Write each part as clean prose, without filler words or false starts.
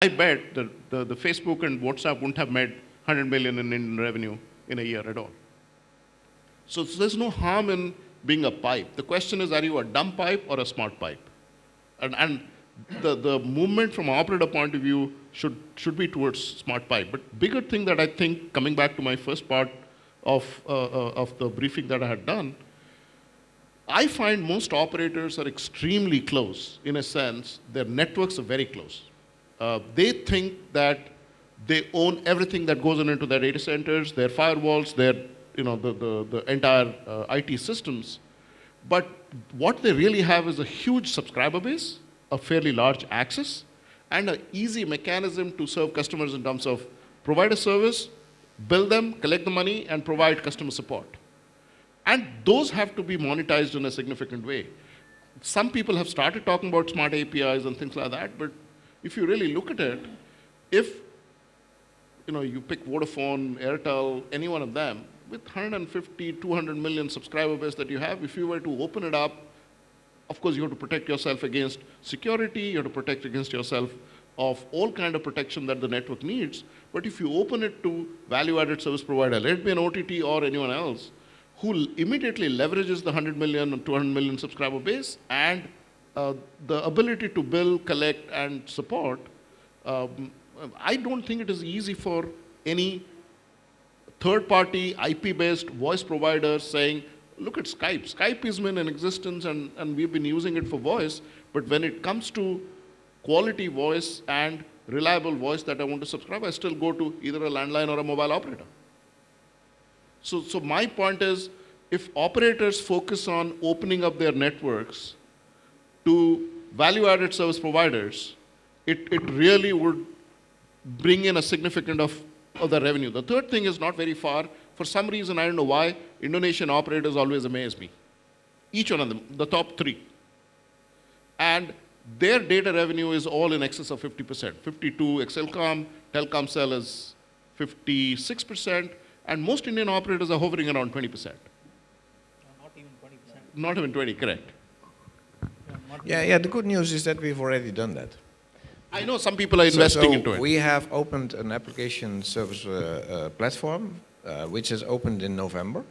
I bet the Facebook and WhatsApp wouldn't have made 100 million in revenue in a year at all. So there's no harm in being a pipe. The question is, are you a dumb pipe or a smart pipe? And the movement from an operator point of view should be towards smart pipe. But bigger thing that I think, coming back to my first part of the briefing that I had done, I find most operators are extremely close. In a sense, their networks are very close. They think that they own everything that goes into their data centers, their firewalls, their the entire IT systems. But what they really have is a huge subscriber base, a fairly large access, and an easy mechanism to serve customers in terms of provide a service, bill them, collect the money, and provide customer support. And those have to be monetized in a significant way. Some people have started talking about smart APIs and things like that, but if you really look at it, if you pick Vodafone, Airtel, any one of them, with 150, 200 million subscriber base that you have, if you were to open it up, of course you have to protect yourself against security, you have to protect against yourself of all kind of protection that the network needs. But if you open it to value-added service provider, let it be an OTT or anyone else, who immediately leverages the 100 million or 200 million subscriber base and the ability to bill, collect, and support, I don't think it is easy for any third-party IP-based voice provider saying, look at Skype. Skype has been in existence and we've been using it for voice, but when it comes to quality voice and reliable voice that I want to subscribe, I still go to either a landline or a mobile operator. So my point is, if operators focus on opening up their networks to value-added service providers, it really would bring in a significant of the revenue. The third thing is not very far. For some reason, I don't know why, Indonesian operators always amaze me. Each one of them, the top three. And their data revenue is all in excess of 50%. 52, Excelcom, Telkomsel is 56%, and most Indian operators are hovering around 20%. Not even 20%. Not even 20, correct. Yeah, the good news is that we've already done that. I know some people are investing into it. We have opened an application service platform, which has opened in November,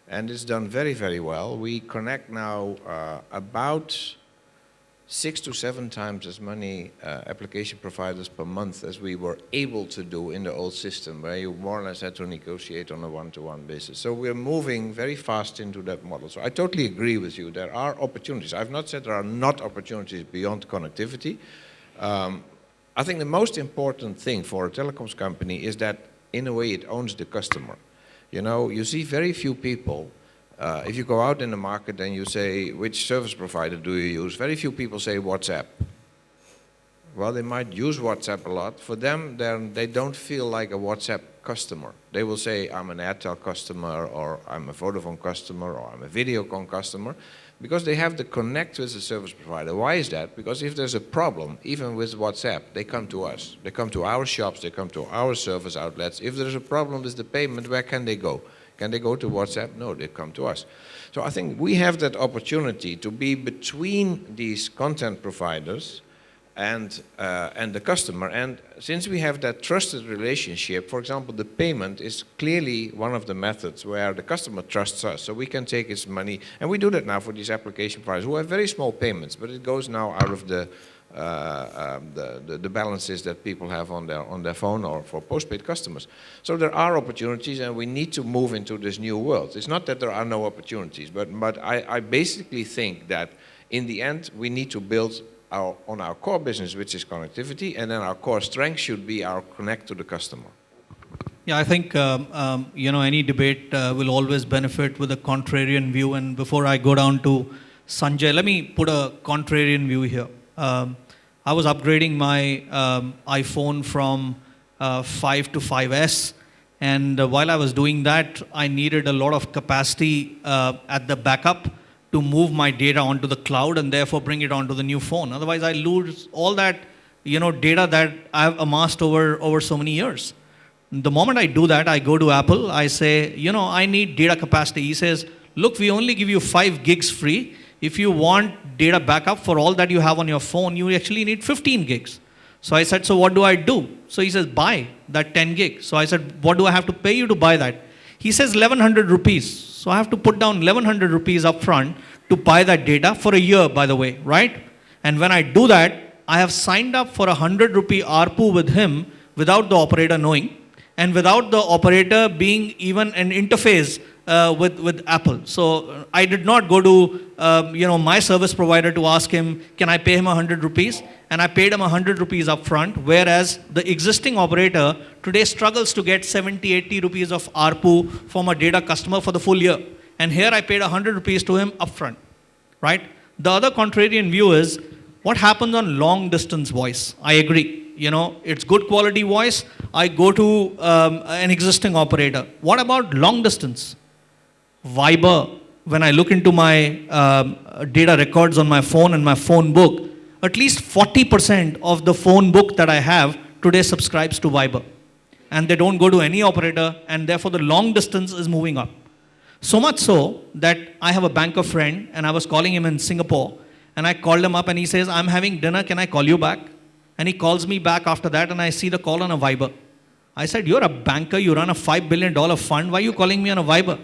and it's done very, very well. We connect now about 6 to 7 times as many application providers per month as we were able to do in the old system, where you more or less had to negotiate on a one-to-one basis. So we're moving very fast into that model. So I totally agree with you. There are opportunities. I've not said there are not opportunities beyond connectivity. I think the most important thing for a telecoms company is that, in a way, it owns the customer. You see very few people, if you go out in the market and you say, which service provider do you use? Very few people say WhatsApp. Well, they might use WhatsApp a lot. For them, they don't feel like a WhatsApp customer. They will say, I'm an Airtel customer, or I'm a Vodafone customer, or I'm a Videocon customer, because they have the connect with the service provider. Why is that? Because if there's a problem, even with WhatsApp, they come to us. They come to our shops, they come to our service outlets. If there's a problem with the payment, where can they go? Can they go to WhatsApp? No, they come to us. So I think we have that opportunity to be between these content providers and the customer. And since we have that trusted relationship, for example, the payment is clearly one of the methods where the customer trusts us. So we can take his money, and we do that now for these application providers who have very small payments, but it goes now out of the balances that people have on their phone or for postpaid customers. So there are opportunities, and we need to move into this new world. It's not that there are no opportunities, but I basically think that in the end we need to build on our core business, which is connectivity, and then our core strength should be our connect to the customer. Yeah, I think any debate will always benefit with a contrarian view. And before I go down to Sanjay, let me put a contrarian view here. I was upgrading my iPhone from 5 to 5S, and while I was doing that, I needed a lot of capacity at the backup to move my data onto the cloud and therefore bring it onto the new phone. Otherwise, I lose all that data that I've amassed over so many years. The moment I do that, I go to Apple, I say, I need data capacity. He says, look, we only give you 5 gigs free. If you want data backup for all that you have on your phone, you actually need 15 gigs. So I said, so what do I do? So he says, buy that 10 gig. So I said, what do I have to pay you to buy that? He says 1100 rupees. So I have to put down 1100 rupees up front to buy that data for a year, by the way, right? And when I do that, I have signed up for 100 rupee ARPU with him without the operator knowing and without the operator being even an interface with Apple. So I did not go to my service provider to ask him, can I pay him 100 rupees? And I paid him 100 rupees up front, whereas the existing operator today struggles to get 70, 80 rupees of ARPU from a data customer for the full year. And here I paid 100 rupees to him upfront, right? The other contrarian view is, what happens on long distance voice? I agree. It's good quality voice. I go to an existing operator. What about long distance? Viber, when I look into my data records on my phone and my phone book, at least 40% of the phone book that I have today subscribes to Viber. And they don't go to any operator, and therefore the long distance is moving up. So much so that I have a banker friend, and I was calling him in Singapore, and I called him up and he says, I'm having dinner, can I call you back? And he calls me back after that, and I see the call on a Viber. I said, you're a banker, you run a $5 billion fund, why are you calling me on a Viber?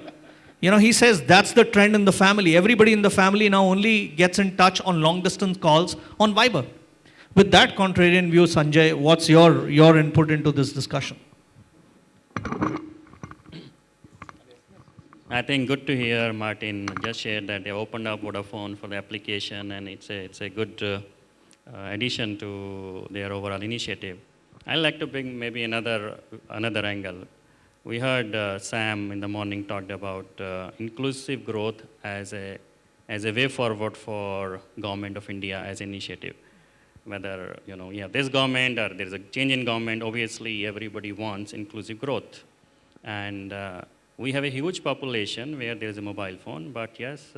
He says that's the trend in the family. Everybody in the family now only gets in touch on long distance calls on Viber. With that contrarian view, Sanjay, what's your input into this discussion? I think good to hear Martin just shared that they opened up Vodafone for the application, and it's a good addition to their overall initiative. I'd like to bring maybe another angle. We heard Sam in the morning talked about inclusive growth as a way forward for government of India as an initiative. Whether this government or there's a change in government, obviously everybody wants inclusive growth, and we have a huge population where there is a mobile phone. But yes,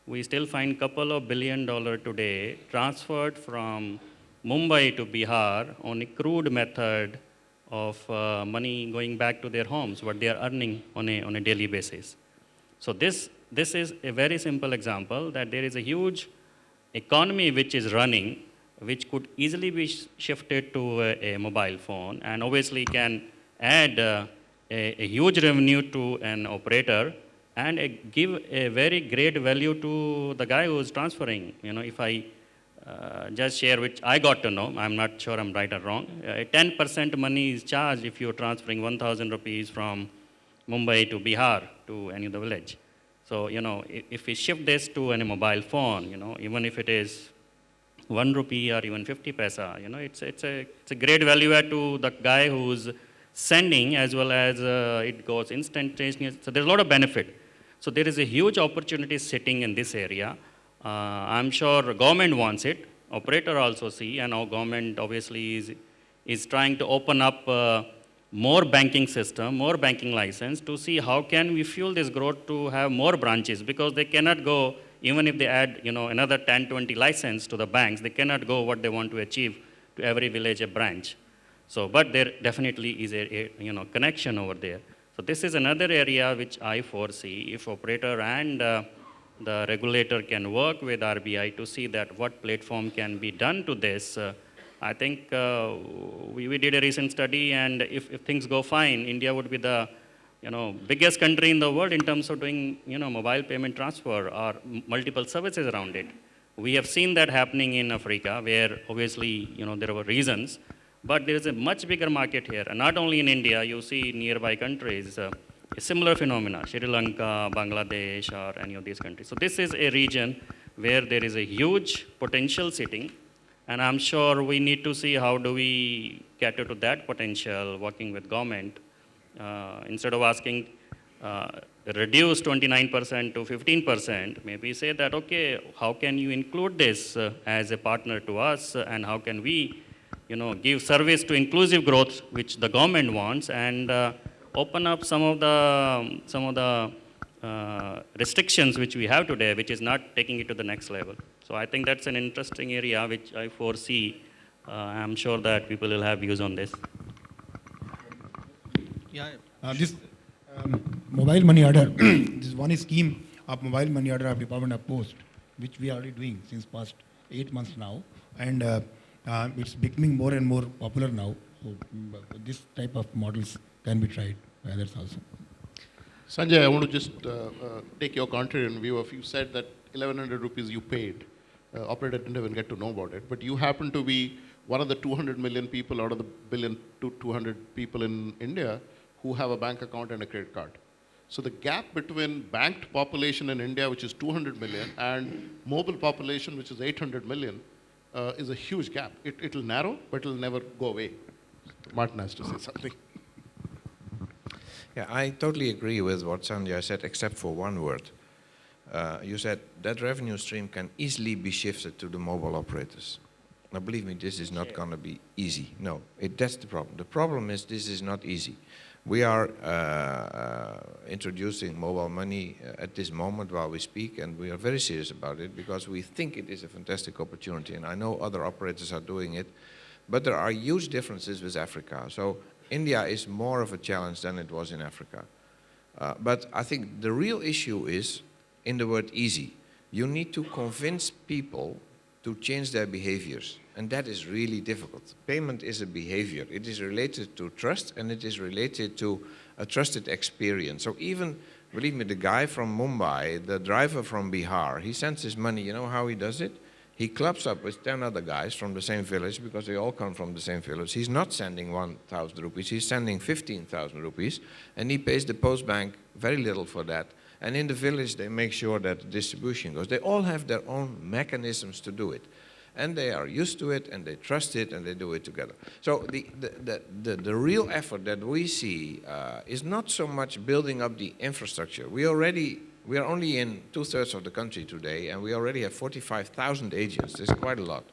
we still find couple of $1 billion today transferred from Mumbai to Bihar on a crude method of money going back to their homes, what they are earning on a daily basis. So this is a very simple example that there is a huge economy which is running, which could easily be shifted to a mobile phone, and obviously can add a huge revenue to an operator and give a very great value to the guy who is transferring. If I just share, which I got to know, I'm not sure I'm right or wrong, 10% money is charged if you're transferring 1,000 rupees from Mumbai to Bihar to any other village. So, if we shift this to a mobile phone, even if it is 1 rupee or even 50 paisa, it's a great value add to the guy who's sending, as well as it goes instantaneous. So there's a lot of benefit. So there is a huge opportunity sitting in this area. I'm sure government wants it, operator also see, and our government obviously is trying to open up more banking system, more banking license to see how can we fuel this growth to have more branches, because they cannot go, even if they add another 10, 20 license to the banks, they cannot go what they want to achieve to every village a branch. So, but there definitely is a connection over there. So this is another area which I foresee if operator and the regulator can work with RBI to see that what platform can be done to this. I think we did a recent study, and if things go fine, India would be the biggest country in the world in terms of doing mobile payment transfer or multiple services around it. We have seen that happening in Africa, where obviously there were reasons, but there is a much bigger market here, and not only in India. You see nearby countries. A similar phenomena, Sri Lanka, Bangladesh, or any of these countries. So this is a region where there is a huge potential sitting, and I'm sure we need to see how do we cater to that potential working with government. Instead of asking reduce 29% to 15%, maybe say that, okay, how can you include this as a partner to us, and how can we give service to inclusive growth, which the government wants, and open up some of the restrictions which we have today, which is not taking it to the next level. So I think that's an interesting area which I foresee. I'm sure that people will have views on this. Yeah. This mobile money order, this one scheme of mobile money order of Department of Post, which we are already doing since past 8 months now. And It's becoming more and more popular now. So this type of models can be tried by others also. Sanjay, I want to just take your contrarian view of you said that 1100 rupees you paid. Operator didn't even get to know about it, but you happen to be one of the 200 million people out of the billion to 200 people in India who have a bank account and a credit card. So the gap between banked population in India, which is 200 million, and mobile population, which is 800 million, is a huge gap. It'll narrow, but it'll never go away. Martin has to say something. Yeah, I totally agree with what Sanjay said, except for one word. You said that revenue stream can easily be shifted to the mobile operators. Now, believe me, this is not going to be easy. No, that's the problem. The problem is this is not easy. We are introducing mobile money at this moment while we speak, and we are very serious about it because we think it is a fantastic opportunity, and I know other operators are doing it, but there are huge differences with Africa. So India is more of a challenge than it was in Africa. But I think the real issue is in the word easy. You need to convince people to change their behaviors, and that is really difficult. Payment is a behavior. It is related to trust, and it is related to a trusted experience. So even, believe me, the guy from Mumbai, the driver from Bihar, he sends his money, you know how he does it? He clubs up with 10 other guys from the same village because they all come from the same village. He's not sending 1,000 rupees, he's sending 15,000 rupees, and he pays the post bank very little for that. And in the village, they make sure that the distribution goes. They all have their own mechanisms to do it. And they are used to it, and they trust it, and they do it together. So the real effort that we see is not so much building up the infrastructure. We are only in 2/3 of the country today, and we already have 45,000 agents. This is quite a lot.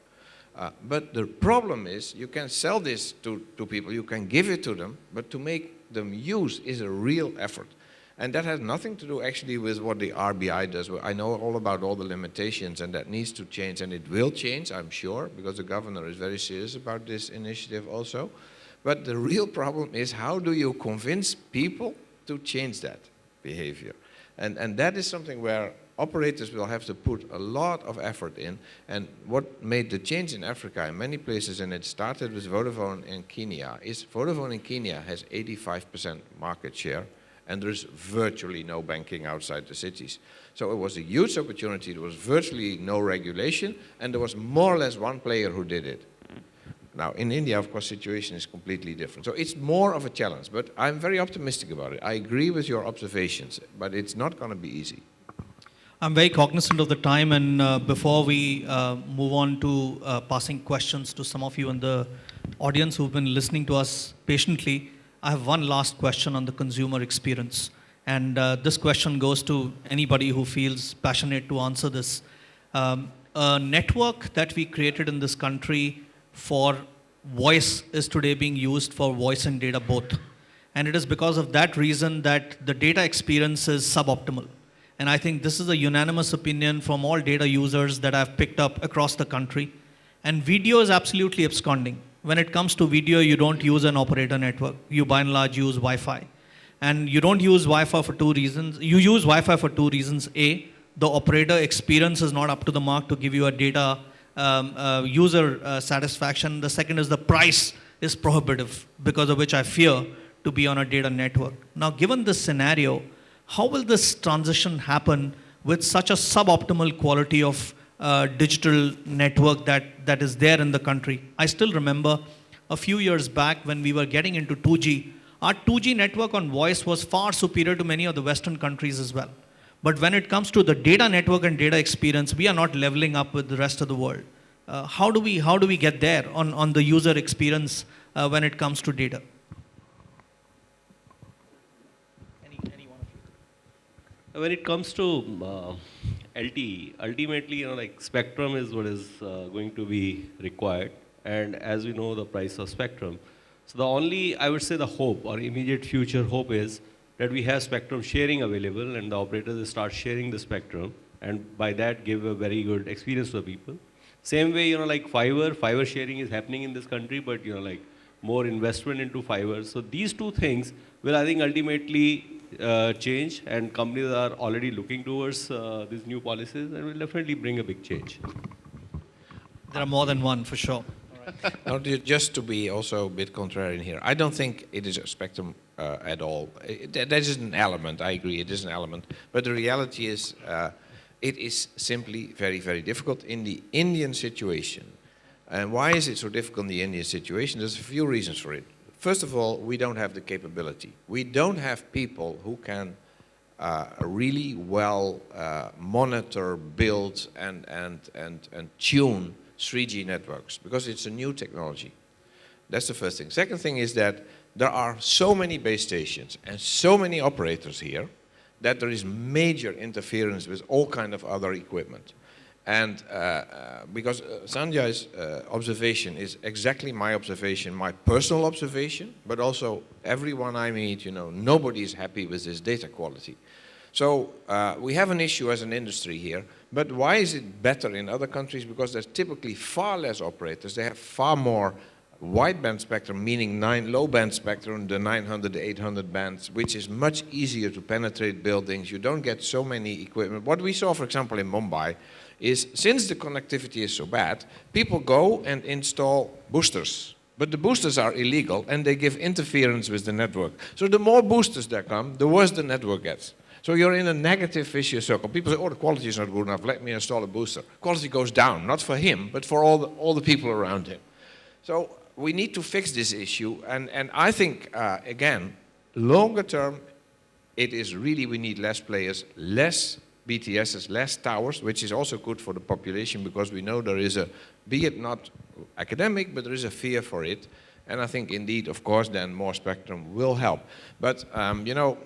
But the problem is you can sell this to people, you can give it to them, but to make them use is a real effort. And that has nothing to do actually with what the RBI does. I know all about all the limitations, and that needs to change, and it will change, I'm sure, because the governor is very serious about this initiative also. But the real problem is how do you convince people to change that behavior? And that is something where operators will have to put a lot of effort in. And what made the change in Africa in many places, and it started with Vodafone in Kenya, is Vodafone in Kenya has 85% market share, and there is virtually no banking outside the cities. So it was a huge opportunity. There was virtually no regulation, and there was more or less one player who did it. Now, in India, of course, the situation is completely different. So it's more of a challenge, but I'm very optimistic about it. I agree with your observations, but it's not going to be easy. I'm very cognizant of the time, and before we move on to passing questions to some of you in the audience who've been listening to us patiently, I have one last question on the consumer experience. And this question goes to anybody who feels passionate to answer this. A network that we created in this country for voice is today being used for voice and data both. And it is because of that reason that the data experience is suboptimal. And I think this is a unanimous opinion from all data users that I've picked up across the country. And video is absolutely absconding. When it comes to video, you don't use an operator network. You by and large use Wi-Fi. And you don't use Wi-Fi for two reasons. You use Wi-Fi for two reasons. A, the operator experience is not up to the mark to give you a data user satisfaction. The second is the price is prohibitive, because of which I fear to be on a data network. Now, given this scenario, how will this transition happen with such a suboptimal quality of digital network that is there in the country? I still remember a few years back when we were getting into 2G, our 2G network on voice was far superior to many of the Western countries as well. But when it comes to the data network and data experience, we are not leveling up with the rest of the world. How do we get there on the user experience when it comes to data? Any one of you? When it comes to LTE, ultimately, like spectrum is what is going to be required, and as we know, the price of spectrum. So the only, I would say, the hope or immediate future hope is that we have spectrum sharing available, and the operators will start sharing the spectrum, and by that give a very good experience to the people. Same way, like fiber sharing is happening in this country, but like more investment into fiber. So these two things will, I think, ultimately change, and companies are already looking towards these new policies, and will definitely bring a big change. There are more than one, for sure. Now, just to be also a bit contrarian here, I don't think it is a spectrum at all. That is an element, I agree, it is an element. But the reality is, it is simply very, very difficult in the Indian situation. And why is it so difficult in the Indian situation? There's a few reasons for it. First of all, we don't have the capability. We don't have people who can really well monitor, build, and tune 3G networks, because it's a new technology. That's the first thing. Second thing is that there are so many base stations and so many operators here that there is major interference with all kind of other equipment. And because Sanjay's observation is exactly my observation, my personal observation, but also everyone I meet, you know, nobody is happy with this data quality. So we have an issue as an industry here, but why is it better in other countries? Because there's typically far less operators. They have far more wideband spectrum, meaning low band spectrum, the 900, the 800 bands, which is much easier to penetrate buildings. You don't get so many equipment. What we saw, for example, in Mumbai, is since the connectivity is so bad, people go and install boosters. But the boosters are illegal and they give interference with the network. So the more boosters there come, the worse the network gets. So you're in a negative vicious circle. People say, oh, the quality is not good enough, let me install a booster. Quality goes down, not for him, but for all the people around him. So we need to fix this issue. And I think, again, longer term, it is really, we need less players, less BTSs, less towers, which is also good for the population, because we know there is a, be it not academic, but there is a fear for it. And I think indeed, of course, then more spectrum will help. But, you know,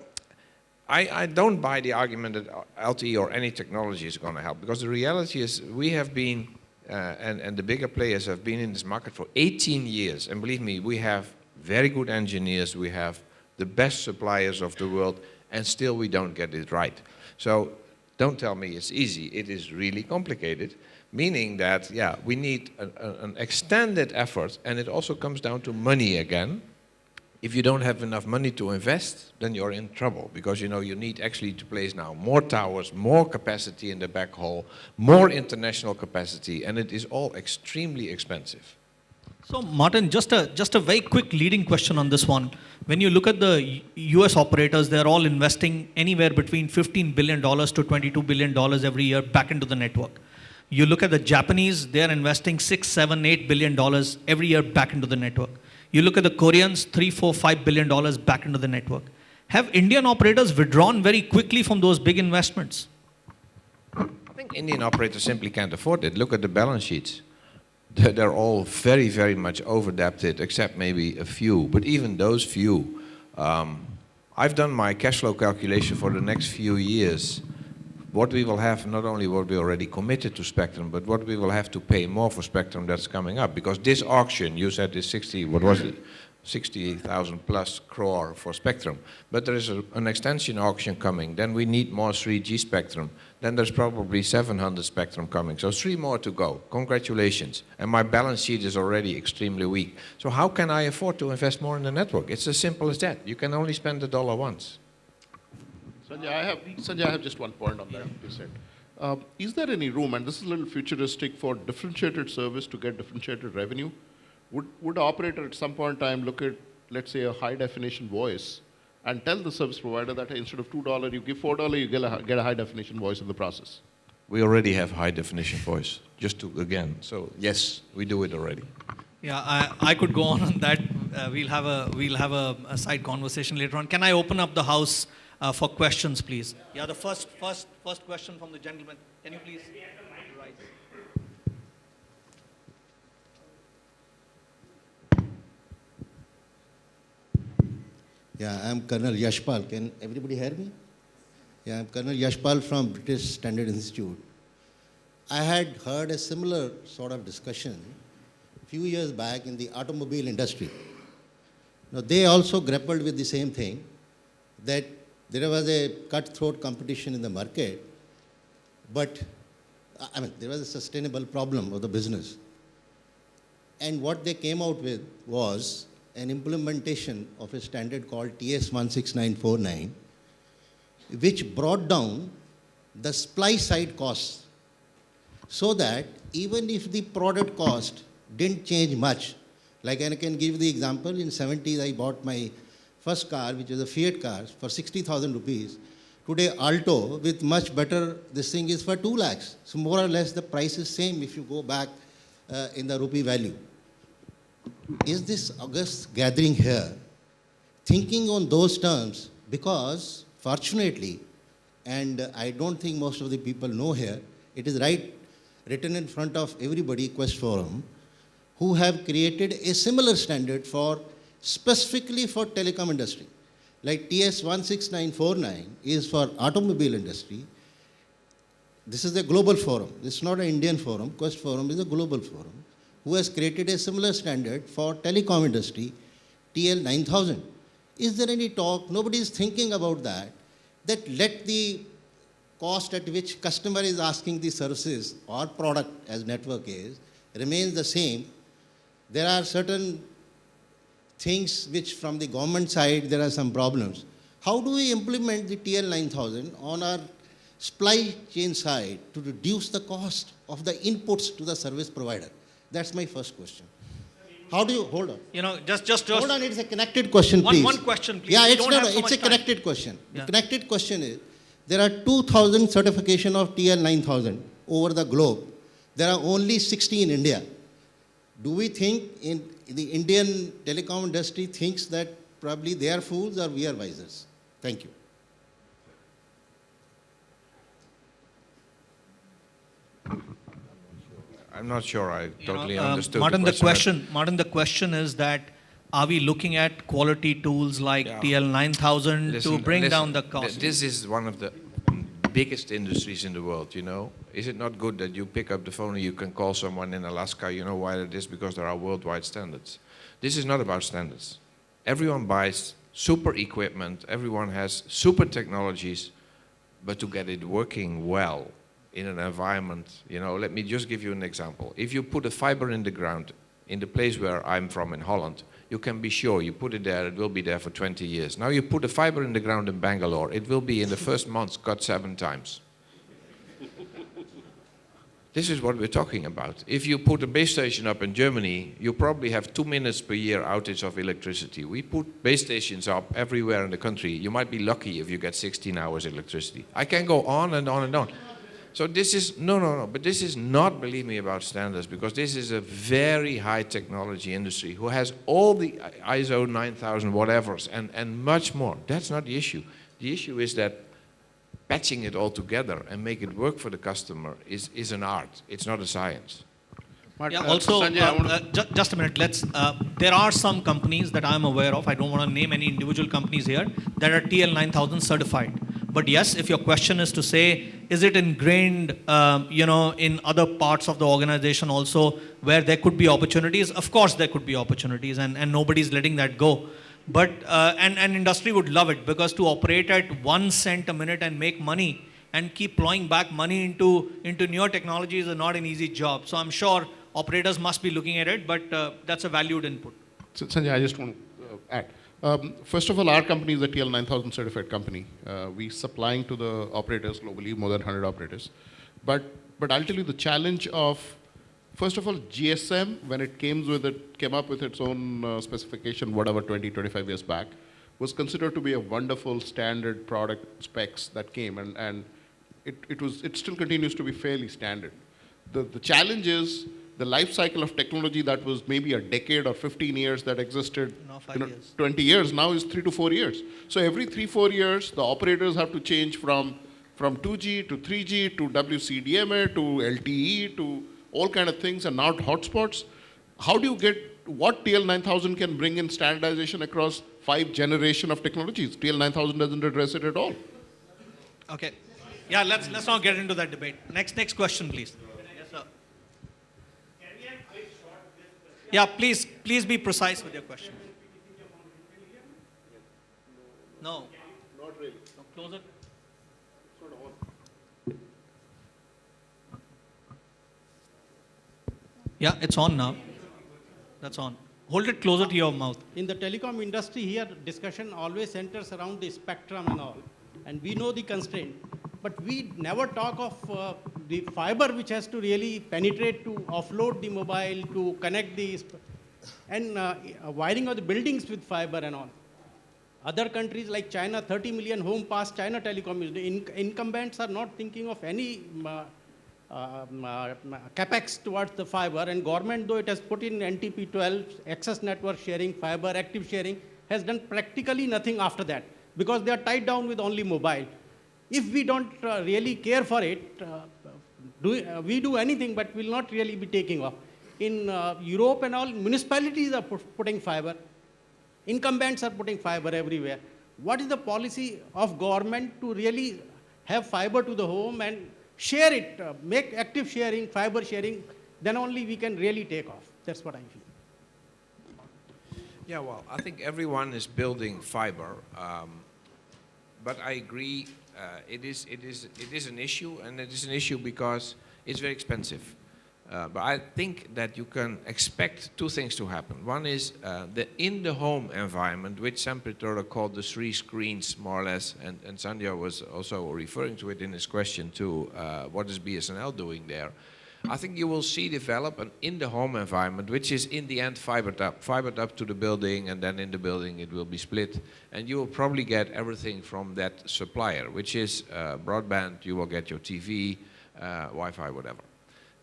I don't buy the argument that LTE or any technology is going to help, because the reality is we have been, and the bigger players have been in this market for 18 years. And believe me, we have very good engineers, we have the best suppliers of the world, and still we don't get it right. So don't tell me it's easy. It is really complicated, meaning that, yeah, we need an extended effort, and it also comes down to money again. If you don't have enough money to invest, then you're in trouble, because you know you need actually to place now more towers, more capacity in the backhaul, more international capacity, and it is all extremely expensive. So Martin, just a very quick leading question on this one. When you look at the US operators, they're all investing anywhere between $15 billion to $22 billion every year back into the network. You look at the Japanese, they're investing $6, $7, $8 billion every year back into the network. You look at the Koreans, $3, $4, $5 billion back into the network. Have Indian operators withdrawn very quickly from those big investments? I think Indian operators simply can't afford it. Look at the balance sheets. They're all very, very much over-adapted, except maybe a few. But even those few, I've done my cash flow calculation for the next few years. What we will have, not only what we already committed to spectrum, but what we will have to pay more for spectrum that's coming up. Because this auction, you said is 60,000 plus crore for spectrum. But there is an extension auction coming. Then we need more 3G spectrum. Then there's probably 700 spectrum coming. So 3 more to go. Congratulations. And my balance sheet is already extremely weak. So how can I afford to invest more in the network? It's as simple as that. You can only spend $1 once. Sanjay, I have just one point on that you said. Is there any room, and this is a little futuristic, for differentiated service to get differentiated revenue? Would the operator at some point in time look at, let's say, a high definition voice and tell the service provider that, hey, instead of $2, you give $4, you get a high definition voice in the process? We already have high definition voice, just to, again, so yes, we do it already. Yeah, I could go on that. We'll have a side conversation later on. Can I open up the house for questions, please? Yeah, the first question from the gentleman. Can you please rise? Yeah, I'm Colonel Yashpal. Can everybody hear me? Yeah, I'm Colonel Yashpal from British Standard Institute. I had heard a similar sort of discussion a few years back in the automobile industry. Now, they also grappled with the same thing, that there was a cutthroat competition in the market, but I mean, there was a sustainable problem of the business. And what they came out with was an implementation of a standard called TS16949, which brought down the supply side costs, so that even if the product cost didn't change much. Like I can give you the example, in 70s I bought my first car, which was a Fiat car, for 60,000 rupees. Today Alto with much better, this thing is for 2 lakhs. So more or less the price is same if you go back in the rupee value. Is this August gathering here thinking on those terms? Because fortunately, and I don't think most of the people know here, it is written in front of everybody, Quest Forum, who have created a similar standard for specifically for telecom industry. Like TS 16949 is for automobile industry. This is a global forum. This is not an Indian forum. Quest Forum is a global forum who has created a similar standard for telecom industry, TL 9000. Is there any talk? Nobody is thinking about that. That let the cost at which customer is asking the services or product as network is remains the same. There are certain things which from the government side there are some problems. How do we implement the TL 9000 on our supply chain side to reduce the cost of the inputs to the service provider? That's my first question. How do you, hold on. You know, just Hold on, it's a connected question, please. one question, please. Yeah, We it's don't not, have so it's much a time. connected question. Yeah. The connected question is, there are 2,000 certification of TL 9000 over the globe. There are only 60 in India. Do we think in the Indian telecom industry thinks that probably they are fools or we are wisers? Thank you. I'm not sure I totally You know, understood Martin, the question. Martin, the question is that are we looking at quality tools like Yeah. TL 9000 to bring down the cost? This is one of the biggest industries in the world, you know. Is it not good that you pick up the phone and you can call someone in Alaska? You know why it is? Because there are worldwide standards. This is not about standards. Everyone buys super equipment, everyone has super technologies, but to get it working well in an environment, you know, let me just give you an example. If you put a fiber in the ground in the place where I'm from in Holland, you can be sure you put it there, it will be there for 20 years. Now you put a fiber in the ground in Bangalore, it will be in the first month cut 7 times. This is what we're talking about. If you put a base station up in Germany, you probably have 2 minutes per year outage of electricity. We put base stations up everywhere in the country. You might be lucky if you get 16 hours electricity. I can go on and on and on. So this is, no, but this is not, believe me, about standards, because this is a very high technology industry who has all the ISO 9000 whatevers and much more. That's not the issue. The issue is that patching it all together and make it work for the customer is an art. It's not a science. Yeah, also, Sanjay, I want to just a minute. There are some companies that I'm aware of. I don't want to name any individual companies here that are TL 9000 certified. But yes, if your question is to say, is it ingrained, in other parts of the organization also where there could be opportunities? Of course, there could be opportunities, and nobody's letting that go. But and industry would love it, because to operate at 1 cent a minute and make money and keep plowing back money into newer technologies is not an easy job. So I'm sure operators must be looking at it, but that's a valued input. So, Sanjay, I just want to add. First of all, our company is a TL 9000 certified company. We supplying to the operators globally, more than 100 operators. But I'll tell you the challenge of, first of all, GSM, when it came up with its own specification, whatever, 20, 25 years back, was considered to be a wonderful standard product specs that came, and it still continues to be fairly standard. The challenge is the life cycle of technology that was maybe a decade or 15 years that existed, Now 5 years. 20 years, now is 3 to 4 years. So every 3-4 years, the operators have to change from 2G to 3G to WCDMA to LTE to all kind of things, and now hotspots. How do you get what TL 9000 can bring in standardization across 5 generations of technologies? TL 9000 doesn't address it at all. Okay. Yeah, let's not get into that debate. Next question, please. Yes, sir. Yeah, please be precise with your question. No. Not really. No, close it. Yeah, it's on now. That's on. Hold it closer to your mouth. In the telecom industry here, discussion always centers around the spectrum and all. And we know the constraint. But we never talk of the fiber which has to really penetrate to offload the mobile, to connect the, and wiring of the buildings with fiber and all. Other countries like China, 30 million home pass China Telecom. The incumbents are not thinking of any capex towards the fiber, and government, though it has put in NTP 12, access network sharing, fiber, active sharing, has done practically nothing after that, because they are tied down with only mobile. If we don't really care for it, we do anything, but will not really be taking off. In Europe and all, municipalities are putting fiber. Incumbents are putting fiber everywhere. What is the policy of government to really have fiber to the home and share it, make active sharing, fiber sharing, then only we can really take off. That's what I feel. Yeah, well, I think everyone is building fiber, but I agree it is an issue, and it is an issue because it's very expensive. But I think that you can expect two things to happen. One is the in-the-home environment, which Sampritola called the 3 screens, more or less, and Sanjay was also referring to it in his question too, what is BSNL doing there? I think you will see develop an in-the-home environment, which is in the end fibered up to the building, and then in the building it will be split. And you will probably get everything from that supplier, which is broadband, you will get your TV, Wi-Fi, whatever.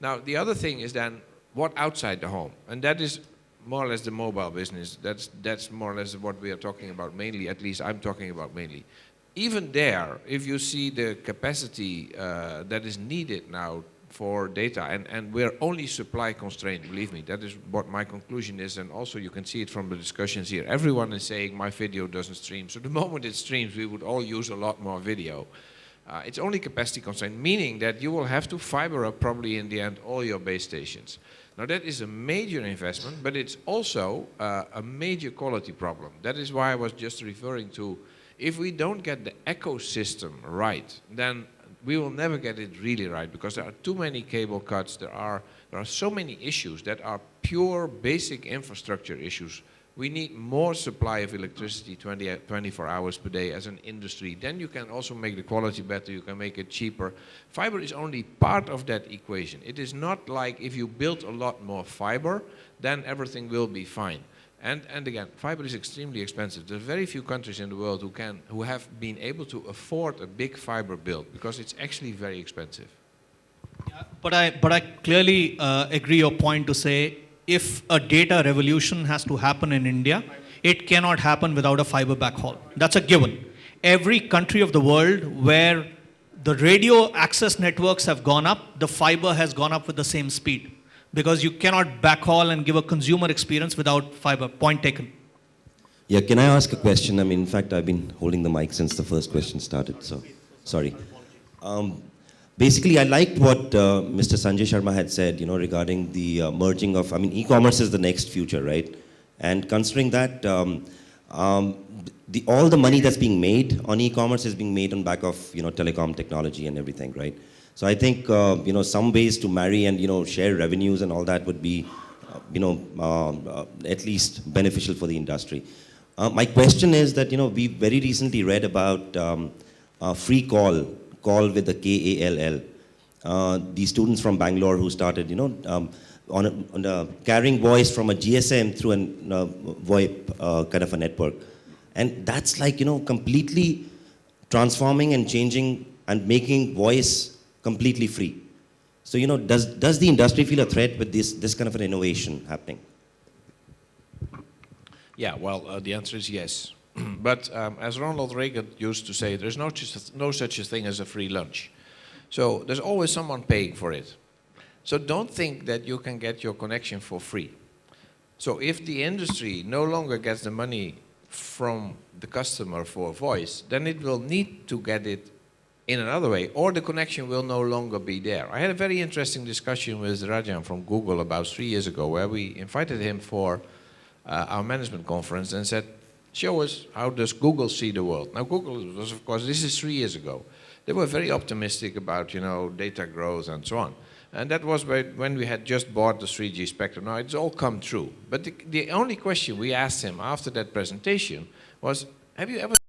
Now, the other thing is then what outside the home, and that is more or less the mobile business. That's more or less what we are talking about mainly, at least I'm talking about mainly. Even there, if you see the capacity that is needed now for data, and we're only supply constrained, believe me, that is what my conclusion is, and also you can see it from the discussions here. Everyone is saying my video doesn't stream, so the moment it streams, we would all use a lot more video. It's only capacity constraint, meaning that you will have to fiber up probably in the end all your base stations. Now that is a major investment, but it's also a major quality problem. That is why I was just referring to, if we don't get the ecosystem right, then we will never get it really right, because there are too many cable cuts, there are so many issues that are pure basic infrastructure issues. We need more supply of electricity 24 hours per day as an industry. Then you can also make the quality better, you can make it cheaper. Fiber is only part of that equation. It is not like if you build a lot more fiber, then everything will be fine. And again, fiber is extremely expensive. There are very few countries in the world who have been able to afford a big fiber build, because it's actually very expensive. Yeah, but I clearly agree your point to say, if a data revolution has to happen in India, it cannot happen without a fiber backhaul. That's a given. Every country of the world where the radio access networks have gone up, the fiber has gone up with the same speed, because you cannot backhaul and give a consumer experience without fiber. Point taken. Yeah, can I ask a question? I mean, in fact, I've been holding the mic since the first question started, so sorry. Basically, I liked what Mr. Sanjay Sharma had said, regarding the merging of, e-commerce is the next future, right? And considering that, all the money that's being made on e-commerce is being made on back of, telecom technology and everything, right? So I think, some ways to marry and, share revenues and all that would be, at least beneficial for the industry. My question is that, we very recently read about free call with the KALL. These students from Bangalore who started, on carrying voice from a GSM through a VoIP kind of a network. And that's like, completely transforming and changing and making voice completely free. So, does the industry feel a threat with this kind of an innovation happening? Yeah, well, the answer is yes. But as Ronald Reagan used to say, there's no such a thing as a free lunch. So there's always someone paying for it. So don't think that you can get your connection for free. So if the industry no longer gets the money from the customer for voice, then it will need to get it in another way, or the connection will no longer be there. I had a very interesting discussion with Rajan from Google about 3 years ago, where we invited him for our management conference and said, show us how does Google see the world. Now Google was, of course, this is 3 years ago. They were very optimistic about, data growth and so on. And that was when we had just bought the 3G spectrum. Now it's all come true. But the only question we asked him after that presentation was, have you ever